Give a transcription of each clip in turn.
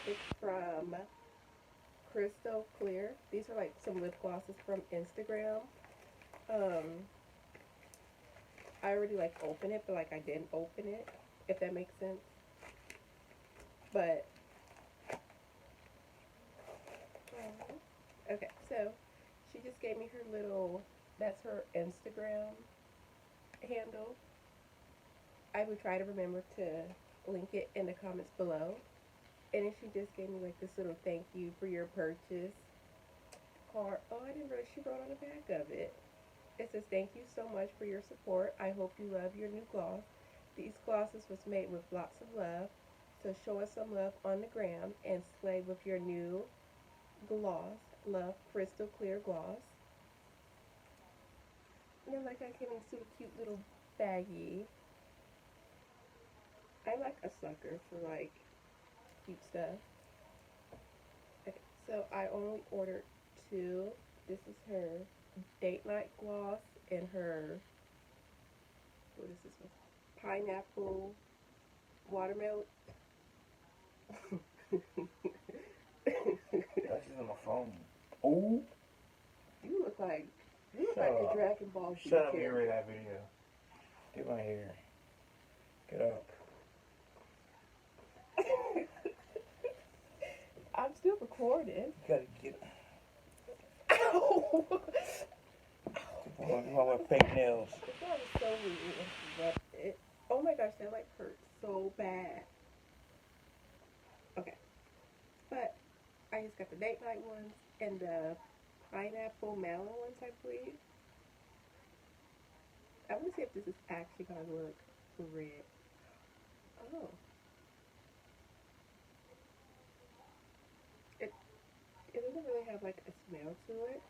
It's from Cristalclear. These are like some lip glosses from Instagram. Um, I already like opened it, but like I didn't open it, if that makes sense. But okay, so she just gave me her little. That's her Instagram handle. I would try to remember to link it in the comments below. And then she just gave me like this little thank you for your purchase card. Oh, I didn't realize she wrote on the back of it. It says, thank you so much for your support. I hope you love your new gloss. These glosses was made with lots of love. So show us some love on the gram and slay with your new gloss. Love Crystal Clear Gloss. And then like I came in this super cute little baggie. I'm like a sucker for like cute stuff. Okay, so I only ordered two. This is her date night gloss and her, what is this one? Pineapple watermelon. That's just on my phone. Oh, You look like you look shut like a up. Dragon Ball Z Shut up, get rid character. of that video. Get my hair. Get up. I'm still recording. You gotta get. Ow! You want my fake nails. That was so weird. It. Oh my gosh, that like hurt so bad. Okay, but I just got the date night ones and the pineapple melon ones, I believe. I want to see if this is actually gonna look red. Oh, it it doesn't really have like a smell to it.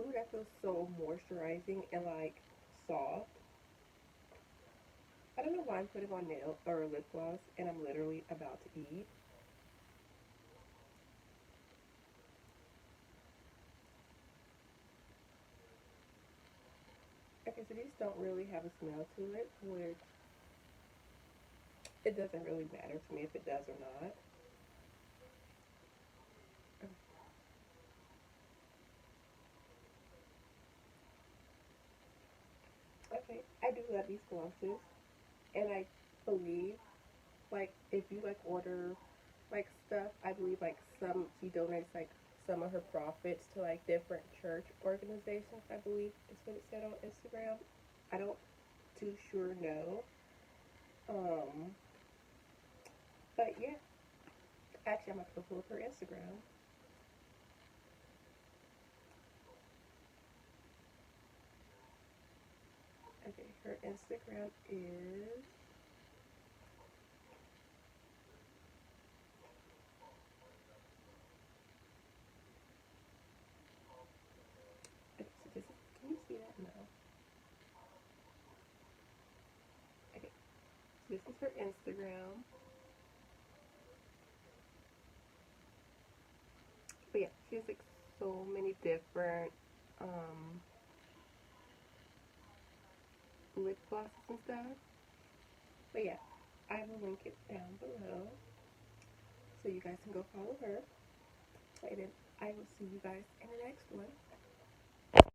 Ooh, that feels so moisturizing and like soft. I don't know why I'm putting on nail or lip gloss and I'm literally about to eat. Okay, so these don't really have a smell to it, which it doesn't really matter to me if it does or not. Okay, I do love these glosses, and I believe like if you like order like stuff, I believe like some she donates like some of her profits to like different church organizations. I believe is what it said on Instagram. I don't too sure know. Um, but yeah, actually I'm gonna pull up her Instagram. Okay, her Instagram is. Okay, so this is. Can you see that? No. Okay, so this is her Instagram. But yeah, she has like so many different um lip glosses and stuff. But yeah, I will link it down below so you guys can go follow her. And then I will see you guys in the next one.